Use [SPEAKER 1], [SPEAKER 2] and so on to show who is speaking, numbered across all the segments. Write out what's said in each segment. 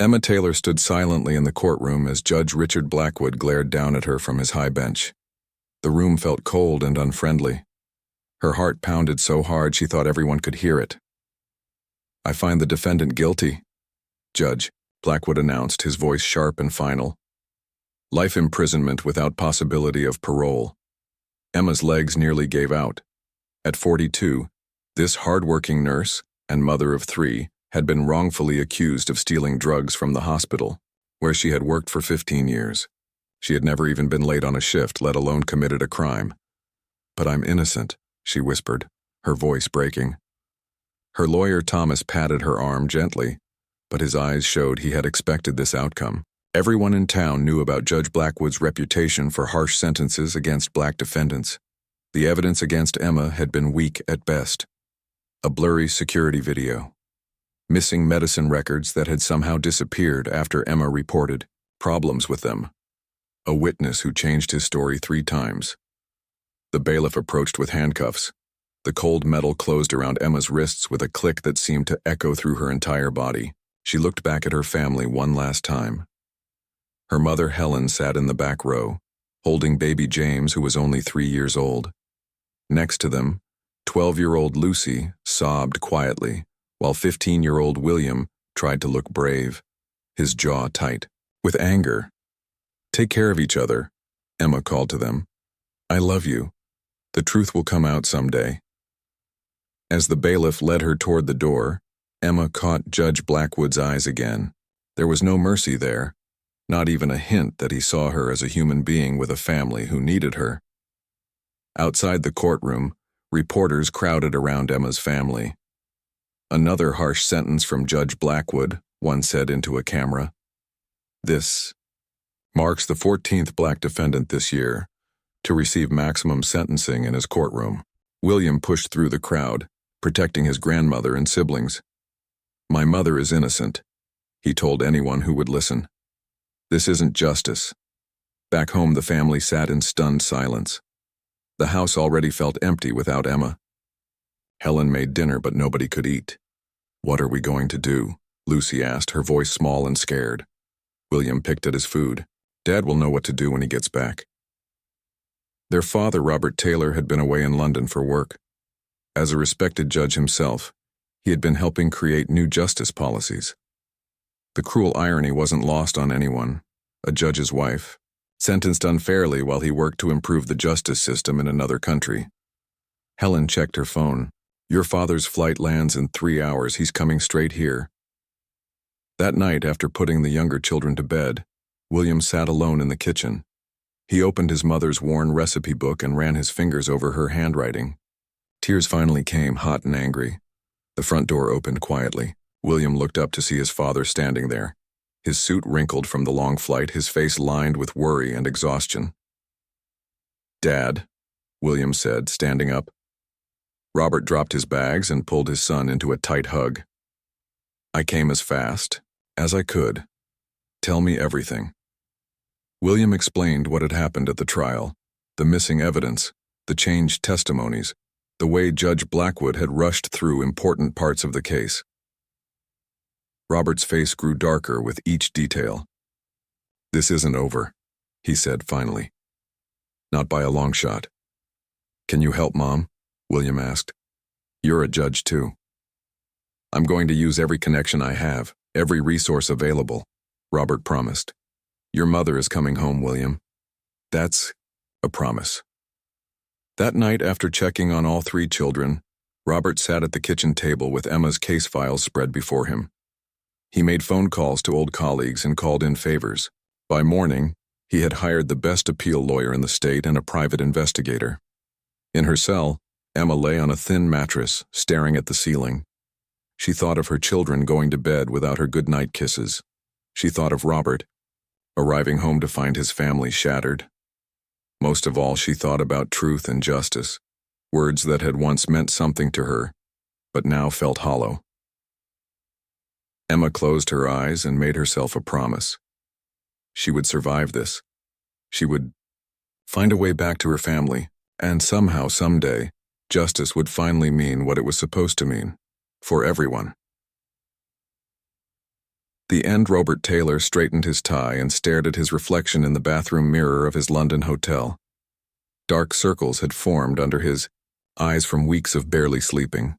[SPEAKER 1] Emma Taylor stood silently in the courtroom as Judge Richard Blackwood glared down at her from his high bench. The room felt cold and unfriendly. Her heart pounded so hard she thought everyone could hear it. "I find the defendant guilty," Judge Blackwood announced, his voice sharp and final. "Life imprisonment without possibility of parole." Emma's legs nearly gave out. At 42, this hard-working nurse and mother of 3 had been wrongfully accused of stealing drugs from the hospital, where she had worked for 15 years. She had never even been late on a shift, let alone committed a crime. "But I'm innocent," she whispered, her voice breaking. Her lawyer Thomas patted her arm gently, but his eyes showed he had expected this outcome. Everyone in town knew about Judge Blackwood's reputation for harsh sentences against black defendants. The evidence against Emma had been weak at best. A blurry security video. Missing medicine records that had somehow disappeared after Emma reported problems with them. A witness who changed his story 3 times. The bailiff approached with handcuffs. The cold metal closed around Emma's wrists with a click that seemed to echo through her entire body. She looked back at her family one last time. Her mother Helen sat in the back row, holding baby James, who was only 3 years old. Next to them, 12-year-old Lucy sobbed quietly, while 15-year-old William tried to look brave, his jaw tight, with anger. "Take care of each other," Emma called to them. "I love you. The truth will come out someday." As the bailiff led her toward the door, Emma caught Judge Blackwood's eyes again. There was no mercy there, not even a hint that he saw her as a human being with a family who needed her. Outside the courtroom, reporters crowded around Emma's family. "Another harsh sentence from Judge Blackwood," one said into a camera. "This marks the 14th black defendant this year to receive maximum sentencing in his courtroom." William pushed through the crowd, protecting his grandmother and siblings. "My mother is innocent," he told anyone who would listen. "This isn't justice." Back home, the family sat in stunned silence. The house already felt empty without Emma. Helen made dinner, but nobody could eat. "What are we going to do?" Lucy asked, her voice small and scared. William picked at his food. "Dad will know what to do when he gets back." Their father, Robert Taylor, had been away in London for work. As a respected judge himself, he had been helping create new justice policies. The cruel irony wasn't lost on anyone. A judge's wife, sentenced unfairly while he worked to improve the justice system in another country. Helen checked her phone. "Your father's flight lands in 3 hours. He's coming straight here." That night, after putting the younger children to bed, William sat alone in the kitchen. He opened his mother's worn recipe book and ran his fingers over her handwriting. Tears finally came, hot and angry. The front door opened quietly. William looked up to see his father standing there, his suit wrinkled from the long flight, his face lined with worry and exhaustion. "Dad," William said, standing up. Robert dropped his bags and pulled his son into a tight hug. "I came as fast as I could. Tell me everything." William explained what had happened at the trial, the missing evidence, the changed testimonies, the way Judge Blackwood had rushed through important parts of the case. Robert's face grew darker with each detail. "This isn't over," he said finally. "Not by a long shot." "Can you help, Mom?" William asked. "You're a judge too." "I'm going to use every connection I have, every resource available," Robert promised. "Your mother is coming home, William. That's a promise." That night, after checking on all 3 children, Robert sat at the kitchen table with Emma's case files spread before him. He made phone calls to old colleagues and called in favors. By morning, he had hired the best appeal lawyer in the state and a private investigator. In her cell, Emma lay on a thin mattress, staring at the ceiling. She thought of her children going to bed without her goodnight kisses. She thought of Robert, arriving home to find his family shattered. Most of all, she thought about truth and justice, words that had once meant something to her, but now felt hollow. Emma closed her eyes and made herself a promise. She would survive this. She would find a way back to her family, and somehow, someday, justice would finally mean what it was supposed to mean, for everyone. The end Robert Taylor straightened his tie and stared at his reflection in the bathroom mirror of his London hotel. Dark circles had formed under his eyes from weeks of barely sleeping.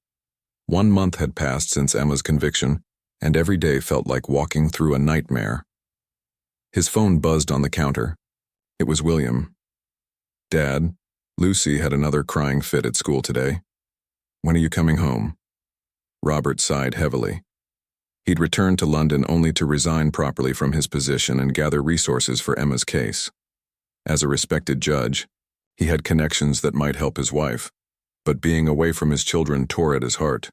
[SPEAKER 1] 1 month had passed since Emma's conviction, and every day felt like walking through a nightmare. His phone buzzed on the counter. It was William. "Dad, Lucy had another crying fit at school today. When are you coming home?" Robert sighed heavily. He'd returned to London only to resign properly from his position and gather resources for Emma's case. As a respected judge, he had connections that might help his wife, but being away from his children tore at his heart.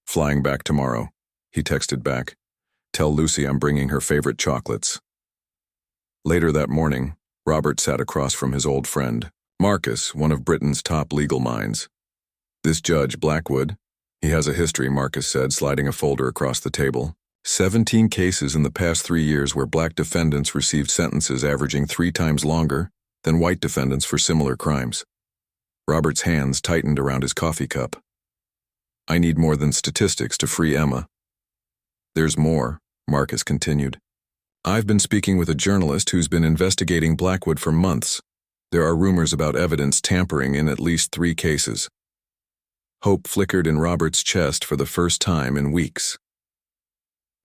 [SPEAKER 1] "Flying back tomorrow," he texted back. "Tell Lucy I'm bringing her favorite chocolates." Later that morning, Robert sat across from his old friend, Marcus, one of Britain's top legal minds. "This Judge Blackwood, he has a history," Marcus said, sliding a folder across the table. 17 cases in the past 3 years where black defendants received sentences averaging 3 times longer than white defendants for similar crimes. Robert's hands tightened around his coffee cup. "I need more than statistics to free Emma." "There's more," Marcus continued. "I've been speaking with a journalist who's been investigating Blackwood for months. There are rumors about evidence tampering in at least 3 cases. Hope flickered in Robert's chest for the first time in weeks.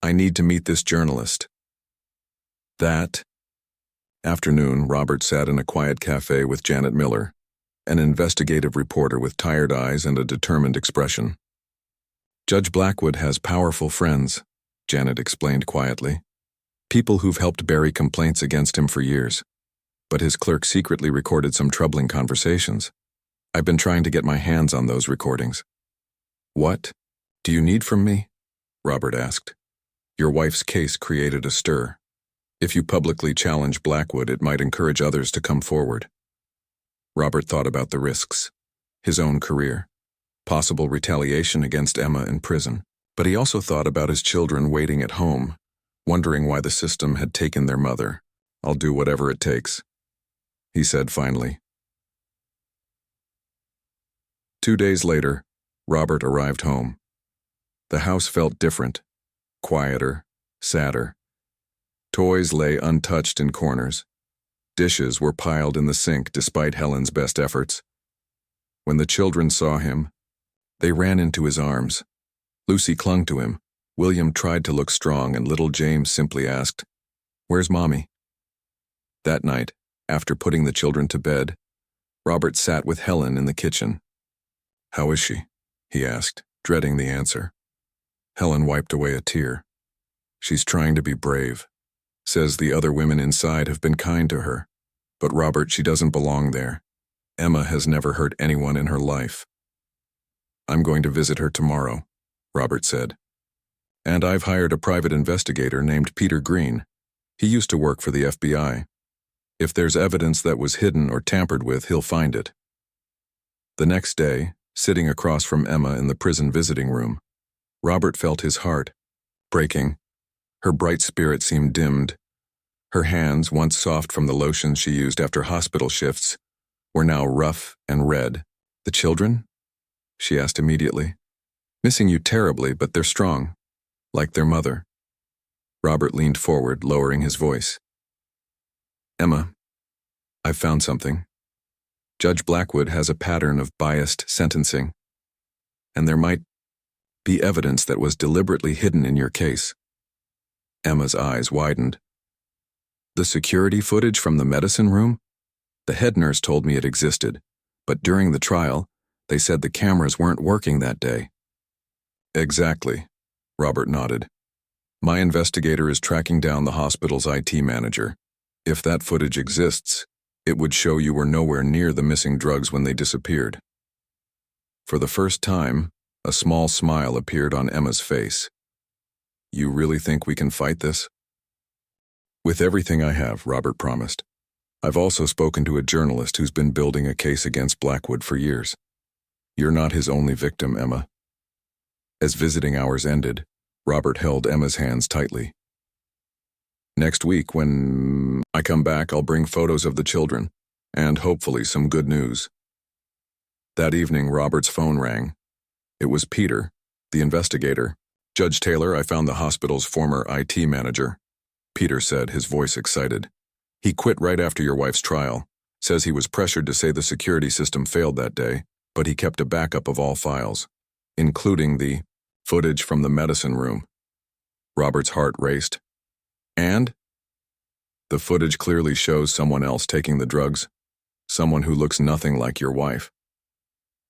[SPEAKER 1] "I need to meet this journalist." That afternoon, Robert sat in a quiet cafe with Janet Miller, an investigative reporter with tired eyes and a determined expression. "Judge Blackwood has powerful friends," Janet explained quietly. "People who've helped bury complaints against him for years. But his clerk secretly recorded some troubling conversations. I've been trying to get my hands on those recordings." "What do you need from me?" Robert asked. "Your wife's case created a stir. If you publicly challenge Blackwood, it might encourage others to come forward." Robert thought about the risks, his own career, possible retaliation against Emma in prison. But he also thought about his children waiting at home, wondering why the system had taken their mother. "I'll do whatever it takes," he said finally. 2 days later, Robert arrived home. The house felt different, quieter, sadder. Toys lay untouched in corners. Dishes were piled in the sink despite Helen's best efforts. When the children saw him, they ran into his arms. Lucy clung to him. William tried to look strong, and little James simply asked, "Where's Mommy?" That night, after putting the children to bed, Robert sat with Helen in the kitchen. "How is she?" he asked, dreading the answer. Helen wiped away a tear. "She's trying to be brave. Says the other women inside have been kind to her. But Robert, she doesn't belong there. Emma has never hurt anyone in her life." "I'm going to visit her tomorrow," Robert said. "And I've hired a private investigator named Peter Green. He used to work for the FBI. If there's evidence that was hidden or tampered with, he'll find it." The next day, sitting across from Emma in the prison visiting room, Robert felt his heart breaking. Her bright spirit seemed dimmed. Her hands, once soft from the lotions she used after hospital shifts, were now rough and red. "The children?" she asked immediately. "Missing you terribly, but they're strong, like their mother." Robert leaned forward, lowering his voice. "Emma, I've found something. Judge Blackwood has a pattern of biased sentencing, and there might be evidence that was deliberately hidden in your case." Emma's eyes widened. "The security footage from the medicine room? The head nurse told me it existed, but during the trial, they said the cameras weren't working that day." "Exactly," Robert nodded. "My investigator is tracking down the hospital's IT manager. If that footage exists, it would show you were nowhere near the missing drugs when they disappeared." For the first time, a small smile appeared on Emma's face. "You really think we can fight this?" "With everything I have," Robert promised. "I've also spoken to a journalist who's been building a case against Blackwood for years. You're not his only victim, Emma." As visiting hours ended, Robert held Emma's hands tightly. "Next week, when I come back, I'll bring photos of the children, and hopefully some good news." That evening, Robert's phone rang. It was Peter, the investigator, Judge Taylor, I found the hospital's former IT manager, Peter said, his voice excited. He quit right after your wife's trial. Says he was pressured to say the security system failed that day, but he kept a backup of all files, including the footage from the medicine room. Robert's heart raced. And? The footage clearly shows someone else taking the drugs, someone who looks nothing like your wife.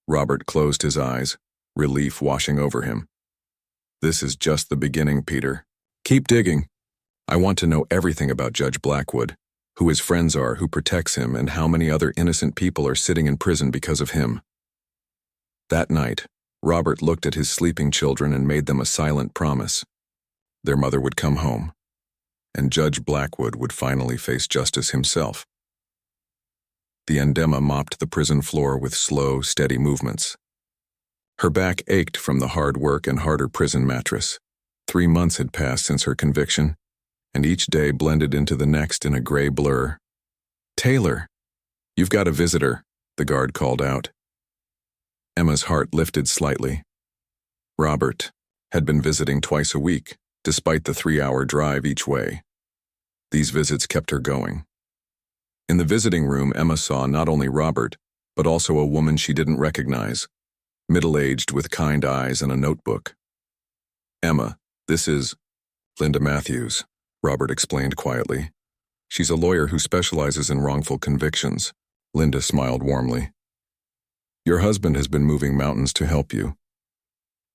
[SPEAKER 1] Robert closed his eyes, relief washing over him. This is just the beginning, Peter. Keep digging. I want to know everything about Judge Blackwood, who his friends are, who protects him, and how many other innocent people are sitting in prison because of him. That night, Robert looked at his sleeping children and made them a silent promise. Their mother would come home, and Judge Blackwood would finally face justice himself. The Endema mopped the prison floor with slow, steady movements. Her back ached from the hard work and harder prison mattress. 3 months had passed since her conviction, and each day blended into the next in a gray blur. Taylor, you've got a visitor, the guard called out. Emma's heart lifted slightly. Robert had been visiting twice a week, despite the 3-hour drive each way. These visits kept her going. In the visiting room, Emma saw not only Robert, but also a woman she didn't recognize, middle-aged with kind eyes and a notebook. Emma, this is Linda Matthews, Robert explained quietly. She's a lawyer who specializes in wrongful convictions. Linda smiled warmly. Your husband has been moving mountains to help you.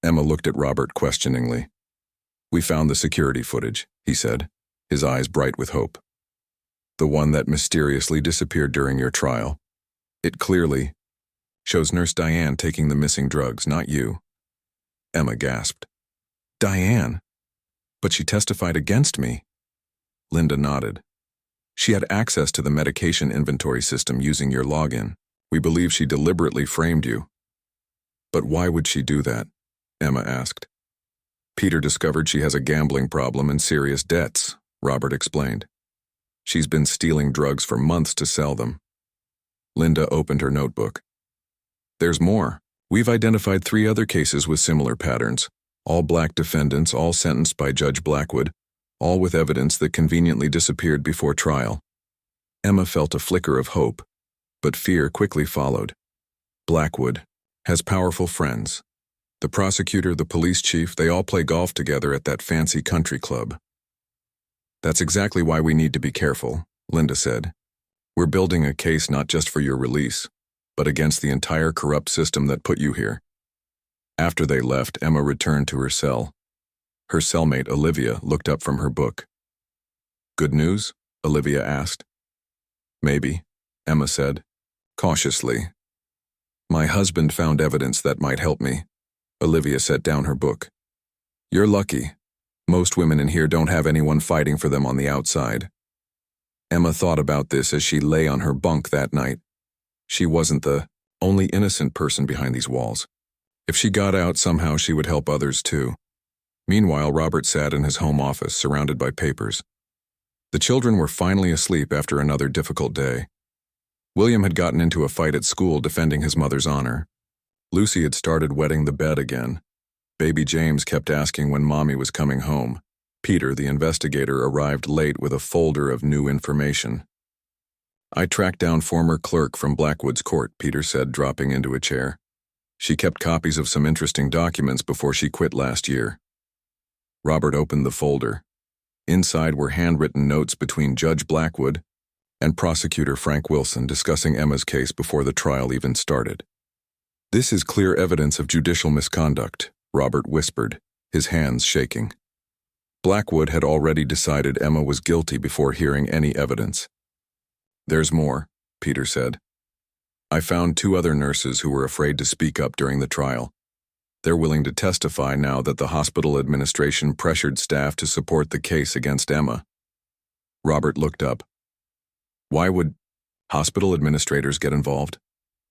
[SPEAKER 1] Emma looked at Robert questioningly. We found the security footage, he said, his eyes bright with hope. The one that mysteriously disappeared during your trial. It clearly shows Nurse Diane taking the missing drugs, not you. Emma gasped. Diane? But she testified against me. Linda nodded. She had access to the medication inventory system using your login. We believe she deliberately framed you. But why would she do that? Emma asked. Peter discovered she has a gambling problem and serious debts, Robert explained. She's been stealing drugs for months to sell them. Linda opened her notebook. There's more. We've identified 3 other cases with similar patterns. All black defendants, all sentenced by Judge Blackwood, all with evidence that conveniently disappeared before trial. Emma felt a flicker of hope, but fear quickly followed. Blackwood has powerful friends. The prosecutor, the police chief, they all play golf together at that fancy country club. That's exactly why we need to be careful, Linda said. We're building a case not just for your release, but against the entire corrupt system that put you here. After they left, Emma returned to her cell. Her cellmate, Olivia, looked up from her book. Good news? Olivia asked. Maybe, Emma said, cautiously. My husband found evidence that might help me. Olivia set down her book. You're lucky. Most women in here don't have anyone fighting for them on the outside. Emma thought about this as she lay on her bunk that night. She wasn't the only innocent person behind these walls. If she got out, somehow she would help others too. Meanwhile, Robert sat in his home office, surrounded by papers. The children were finally asleep after another difficult day. William had gotten into a fight at school defending his mother's honor. Lucy had started wetting the bed again. Baby James kept asking when Mommy was coming home. Peter, the investigator, arrived late with a folder of new information. I tracked down former clerk from Blackwood's court, Peter said, dropping into a chair. She kept copies of some interesting documents before she quit last year. Robert opened the folder. Inside were handwritten notes between Judge Blackwood and Prosecutor Frank Wilson discussing Emma's case before the trial even started. This is clear evidence of judicial misconduct, Robert whispered, his hands shaking. Blackwood had already decided Emma was guilty before hearing any evidence. There's more, Peter said. I found 2 other nurses who were afraid to speak up during the trial. They're willing to testify now that the hospital administration pressured staff to support the case against Emma. Robert looked up. Why would hospital administrators get involved?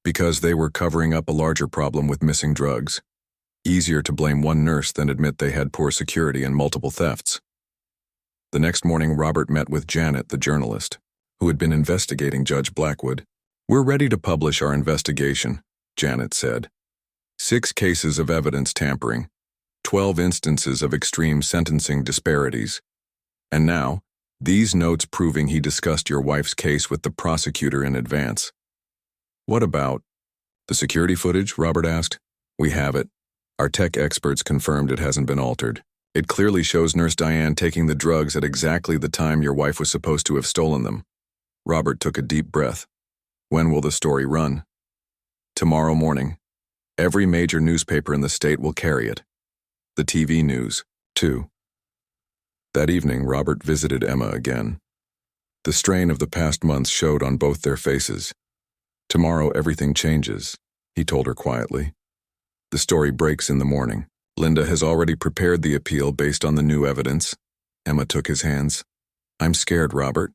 [SPEAKER 1] Because they were covering up a larger problem with missing drugs. Easier to blame one nurse than admit they had poor security and multiple thefts. The next morning, Robert met with Janet, the journalist, who had been investigating Judge Blackwood. We're ready to publish our investigation, Janet said. 6 cases of evidence tampering. 12 instances of extreme sentencing disparities. And now, these notes proving he discussed your wife's case with the prosecutor in advance. What about the security footage? Robert asked. We have it. Our tech experts confirmed it hasn't been altered. It clearly shows Nurse Diane taking the drugs at exactly the time your wife was supposed to have stolen them. Robert took a deep breath. When will the story run? Tomorrow morning. Every major newspaper in the state will carry it. The TV news, too. That evening, Robert visited Emma again. The strain of the past months showed on both their faces. Tomorrow everything changes, he told her quietly. The story breaks in the morning. Linda has already prepared the appeal based on the new evidence. Emma took his hands. I'm scared, Robert.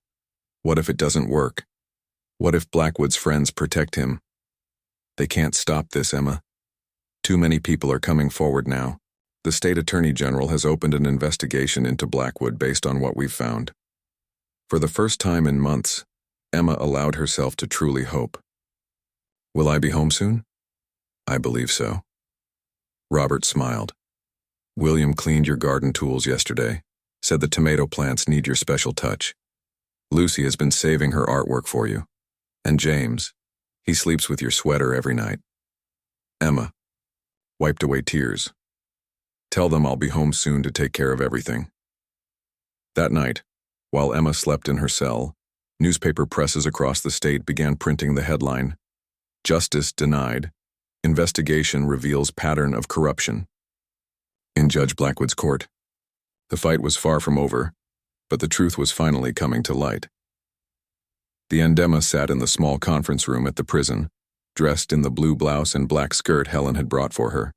[SPEAKER 1] What if it doesn't work? What if Blackwood's friends protect him? They can't stop this, Emma. Too many people are coming forward now. The state attorney general has opened an investigation into Blackwood based on what we've found. For the first time in months, Emma allowed herself to truly hope. Will I be home soon? I believe so. Robert smiled. William cleaned your garden tools yesterday, said the tomato plants need your special touch. Lucy has been saving her artwork for you. And James, he sleeps with your sweater every night. Emma wiped away tears. Tell them I'll be home soon to take care of everything. That night, while Emma slept in her cell, newspaper presses across the state began printing the headline, Justice Denied. Investigation reveals pattern of corruption. In Judge Blackwood's court, the fight was far from over, but the truth was finally coming to light. The Emma sat in the small conference room at the prison, dressed in the blue blouse and black skirt Helen had brought for her.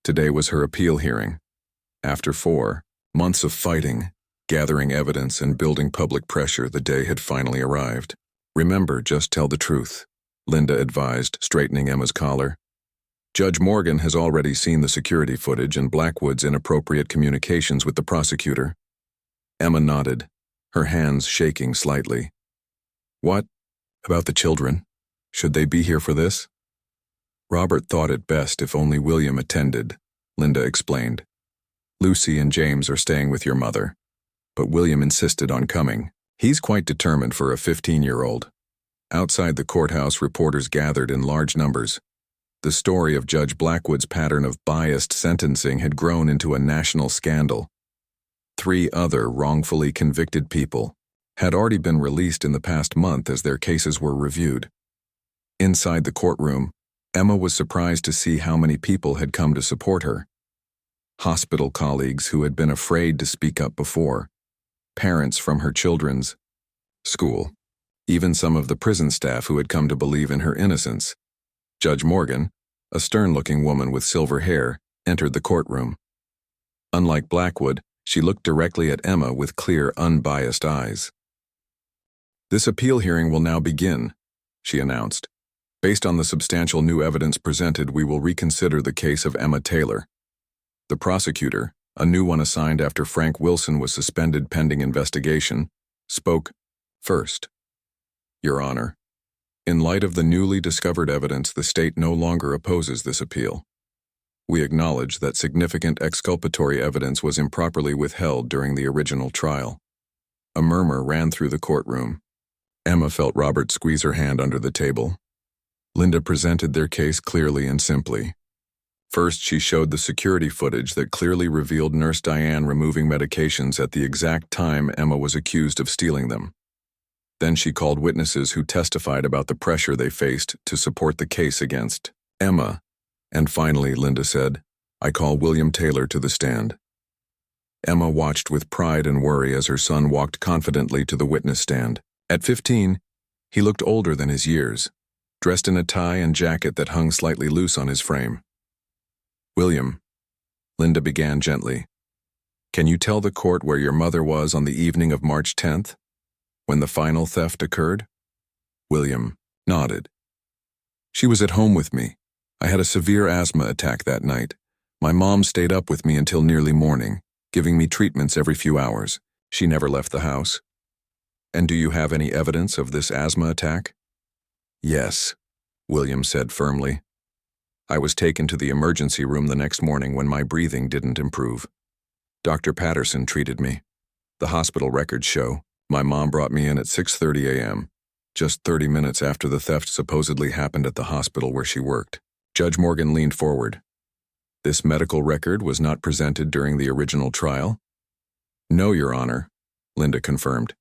[SPEAKER 1] Today was her appeal hearing. After 4 months of fighting, gathering evidence, and building public pressure, the day had finally arrived. Remember, just tell the truth, Linda advised, straightening Emma's collar. Judge Morgan has already seen the security footage and Blackwood's inappropriate communications with the prosecutor. Emma nodded, her hands shaking slightly. What about the children? Should they be here for this? Robert thought it best if only William attended, Linda explained. Lucy and James are staying with your mother, but William insisted on coming. He's quite determined for a 15-year-old. Outside the courthouse, reporters gathered in large numbers. The story of Judge Blackwood's pattern of biased sentencing had grown into a national scandal. 3 other wrongfully convicted people had already been released in the past month as their cases were reviewed. Inside the courtroom, Emma was surprised to see how many people had come to support her. Hospital colleagues who had been afraid to speak up before, parents from her children's school, even some of the prison staff who had come to believe in her innocence. Judge Morgan, a stern-looking woman with silver hair, entered the courtroom. Unlike Blackwood, she looked directly at Emma with clear, unbiased eyes. This appeal hearing will now begin, she announced. Based on the substantial new evidence presented, we will reconsider the case of Emma Taylor. The prosecutor, a new one assigned after Frank Wilson was suspended pending investigation, spoke first. Your Honor, in light of the newly discovered evidence, the state no longer opposes this appeal. We acknowledge that significant exculpatory evidence was improperly withheld during the original trial. A murmur ran through the courtroom. Emma felt Robert squeeze her hand under the table. Linda presented their case clearly and simply. First, she showed the security footage that clearly revealed Nurse Diane removing medications at the exact time Emma was accused of stealing them. Then she called witnesses who testified about the pressure they faced to support the case against Emma. And finally, Linda said, I call William Taylor to the stand. Emma watched with pride and worry as her son walked confidently to the witness stand. At 15, he looked older than his years, dressed in a tie and jacket that hung slightly loose on his frame. William, Linda began gently, can you tell the court where your mother was on the evening of March 10th, when the final theft occurred? William nodded. She was at home with me. I had a severe asthma attack that night. My mom stayed up with me until nearly morning, giving me treatments every few hours. She never left the house. And do you have any evidence of this asthma attack? Yes, William said firmly. I was taken to the emergency room the next morning when my breathing didn't improve. Dr. Patterson treated me. The hospital records show my mom brought me in at 6:30 a.m., just 30 minutes after the theft supposedly happened at the hospital where she worked. Judge Morgan leaned forward. This medical record was not presented during the original trial? No, Your Honor, Linda confirmed.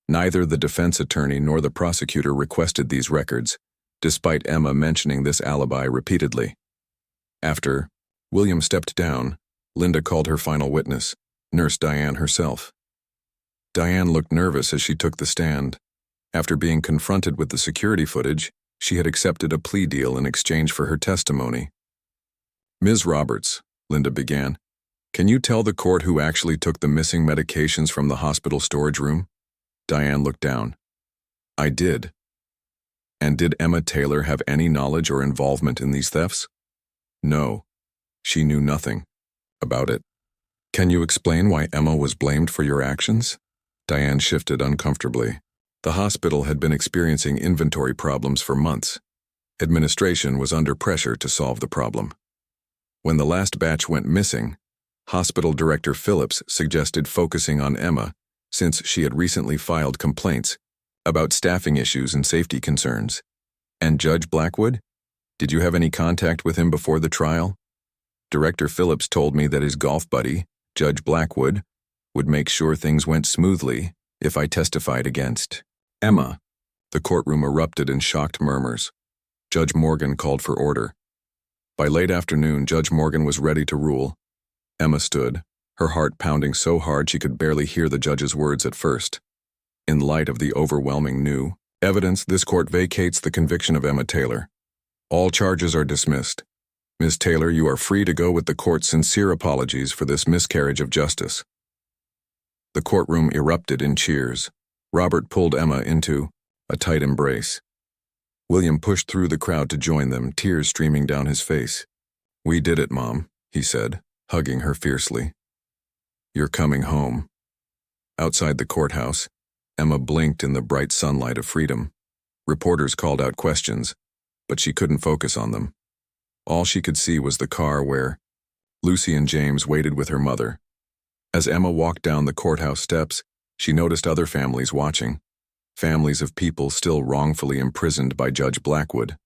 [SPEAKER 1] Neither the defense attorney nor the prosecutor requested these records, despite Emma mentioning this alibi repeatedly. After William stepped down, Linda called her final witness, Nurse Diane herself. Diane looked nervous as she took the stand. After being confronted with the security footage, she had accepted a plea deal in exchange for her testimony. Ms. Roberts, Linda began, can you tell the court who actually took the missing medications from the hospital storage room? Diane looked down. I did. And did Emma Taylor have any knowledge or involvement in these thefts? No. She knew nothing about it. Can you explain why Emma was blamed for your actions? Diane shifted uncomfortably. The hospital had been experiencing inventory problems for months. Administration was under pressure to solve the problem. When the last batch went missing, Hospital Director Phillips suggested focusing on Emma since she had recently filed complaints about staffing issues and safety concerns. And Judge Blackwood? Did you have any contact with him before the trial? Director Phillips told me that his golf buddy, Judge Blackwood, would make sure things went smoothly if I testified against Emma. The courtroom erupted in shocked murmurs. Judge Morgan called for order. By late afternoon, Judge Morgan was ready to rule. Emma stood, her heart pounding so hard she could barely hear the judge's words at first. In light of the overwhelming new evidence, this court vacates the conviction of Emma Taylor. All charges are dismissed. Ms. Taylor, you are free to go with the court's sincere apologies for this miscarriage of justice. The courtroom erupted in cheers. Robert pulled Emma into a tight embrace. William pushed through the crowd to join them, tears streaming down his face. We did it, Mom, he said, hugging her fiercely. You're coming home. Outside the courthouse, Emma blinked in the bright sunlight of freedom. Reporters called out questions, but she couldn't focus on them. All she could see was the car where Lucy and James waited with her mother. As Emma walked down the courthouse steps, she noticed other families watching, families of people still wrongfully imprisoned by Judge Blackwood.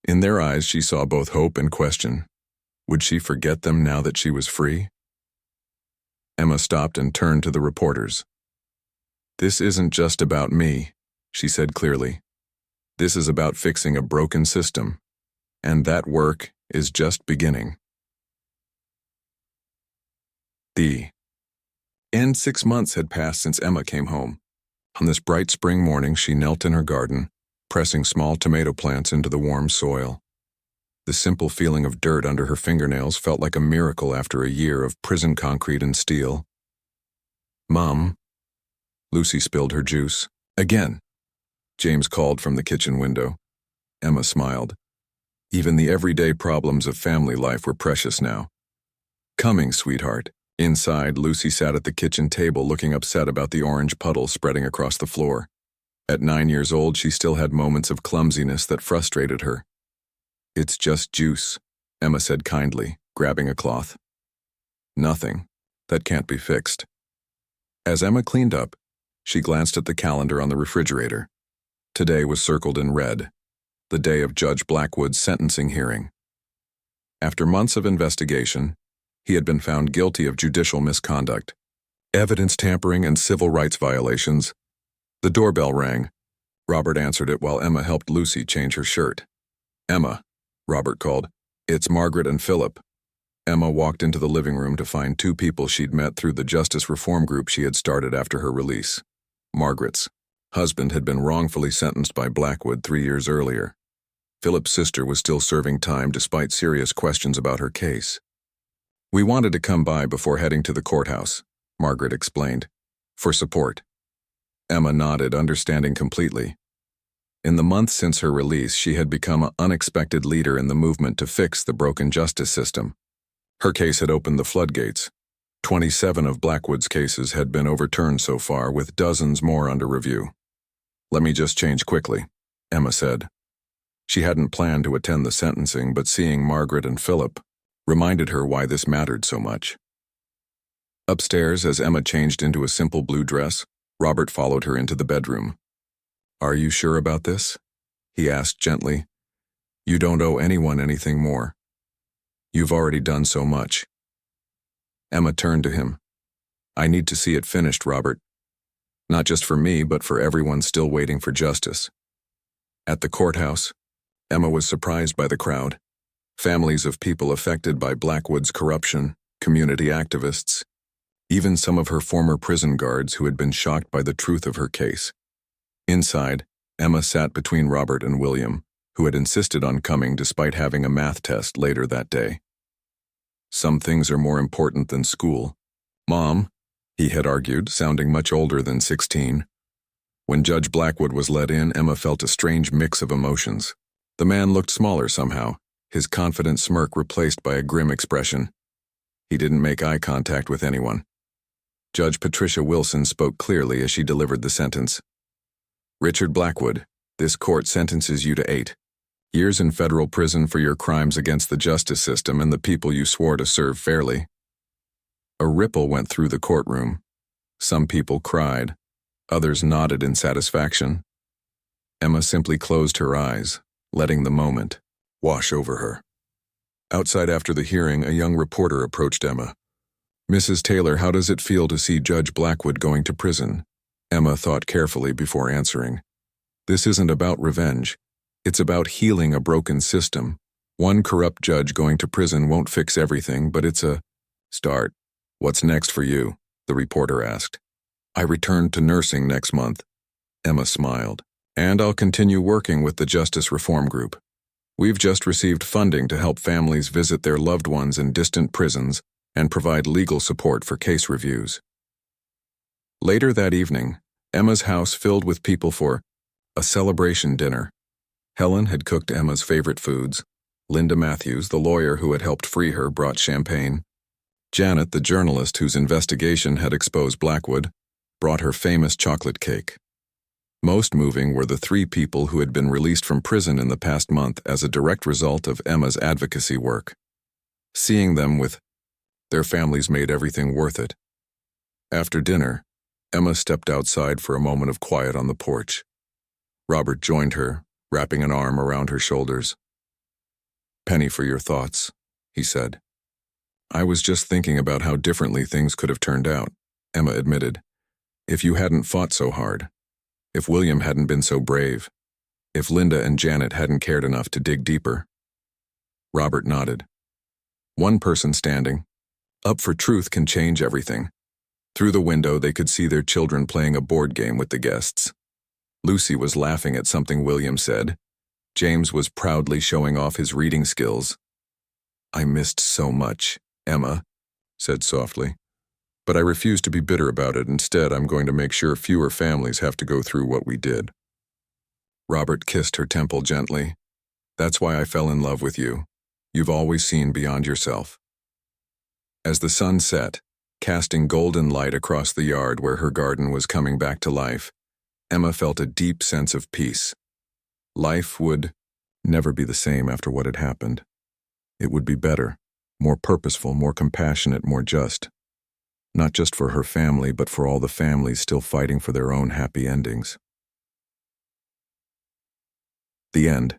[SPEAKER 1] In their eyes, she saw both hope and question. Would she forget them now that she was free? Emma stopped and turned to the reporters. This isn't just about me, she said clearly. This is about fixing a broken system, and that work is just beginning. And 6 months had passed since Emma came home. On this bright spring morning, she knelt in her garden, pressing small tomato plants into the warm soil. The simple feeling of dirt under her fingernails felt like a miracle after a year of prison concrete and steel. Mom. Lucy spilled her juice. Again. James called from the kitchen window. Emma smiled. Even the everyday problems of family life were precious now. Coming, sweetheart. Inside, Lucy sat at the kitchen table looking upset about the orange puddle spreading across the floor. At 9 years old, she still had moments of clumsiness that frustrated her. It's just juice, Emma said kindly, grabbing a cloth. Nothing. That can't be fixed. As Emma cleaned up, she glanced at the calendar on the refrigerator. Today was circled in red, the day of Judge Blackwood's sentencing hearing. After months of investigation, he had been found guilty of judicial misconduct, evidence tampering, and civil rights violations. The doorbell rang. Robert answered it while Emma helped Lucy change her shirt. Emma, Robert called. It's Margaret and Philip. Emma walked into the living room to find two people she'd met through the justice reform group she had started after her release. Margaret's husband had been wrongfully sentenced by Blackwood 3 years earlier. Philip's sister was still serving time despite serious questions about her case. We wanted to come by before heading to the courthouse, Margaret explained, for support. Emma nodded, understanding completely. In the months since her release, she had become an unexpected leader in the movement to fix the broken justice system. Her case had opened the floodgates. 27 of Blackwood's cases had been overturned so far, with dozens more under review. Let me just change quickly, Emma said. She hadn't planned to attend the sentencing, but seeing Margaret and Philip reminded her why this mattered so much. Upstairs, as Emma changed into a simple blue dress, Robert followed her into the bedroom. "Are you sure about this?" he asked gently. "You don't owe anyone anything more. You've already done so much." Emma turned to him. "I need to see it finished, Robert. Not just for me, but for everyone still waiting for justice." At the courthouse, Emma was surprised by the crowd. Families of people affected by Blackwood's corruption, community activists, even some of her former prison guards who had been shocked by the truth of her case. Inside, Emma sat between Robert and William, who had insisted on coming despite having a math test later that day. "Some things are more important than school, Mom," he had argued, sounding much older than 16. When Judge Blackwood was let in, Emma felt a strange mix of emotions. The man looked smaller somehow, his confident smirk replaced by a grim expression. He didn't make eye contact with anyone. Judge Patricia Wilson spoke clearly as she delivered the sentence. "Richard Blackwood, this court sentences you to 8 years in federal prison for your crimes against the justice system and the people you swore to serve fairly." A ripple went through the courtroom. Some people cried. Others nodded in satisfaction. Emma simply closed her eyes, letting the moment wash over her. Outside after the hearing, a young reporter approached Emma. "Mrs. Taylor, how does it feel to see Judge Blackwood going to prison?" Emma thought carefully before answering. "This isn't about revenge. It's about healing a broken system. One corrupt judge going to prison won't fix everything, but it's a start." "What's next for you?" the reporter asked. "I return to nursing next month." Emma smiled. "And I'll continue working with the Justice Reform Group. We've just received funding to help families visit their loved ones in distant prisons and provide legal support for case reviews." Later that evening, Emma's house filled with people for a celebration dinner. Helen had cooked Emma's favorite foods. Linda Matthews, the lawyer who had helped free her, brought champagne. Janet, the journalist whose investigation had exposed Blackwood, brought her famous chocolate cake. Most moving were the 3 people who had been released from prison in the past month as a direct result of Emma's advocacy work. Seeing them with their families made everything worth it. After dinner, Emma stepped outside for a moment of quiet on the porch. Robert joined her, wrapping an arm around her shoulders. "Penny for your thoughts," he said. "I was just thinking about how differently things could have turned out," Emma admitted. "If you hadn't fought so hard. If William hadn't been so brave. If Linda and Janet hadn't cared enough to dig deeper." Robert nodded. One person standing up for truth can change everything. Through the window, they could see their children playing a board game with the guests. Lucy was laughing at something William said. James was proudly showing off his reading skills. "I missed so much," Emma said softly. "But I refuse to be bitter about it. Instead, I'm going to make sure fewer families have to go through what we did." Robert kissed her temple gently. "That's why I fell in love with you. You've always seen beyond yourself." As the sun set, casting golden light across the yard where her garden was coming back to life, Emma felt a deep sense of peace. Life would never be the same after what had happened. It would be better, more purposeful, more compassionate, more just. Not just for her family, but for all the families still fighting for their own happy endings. The end.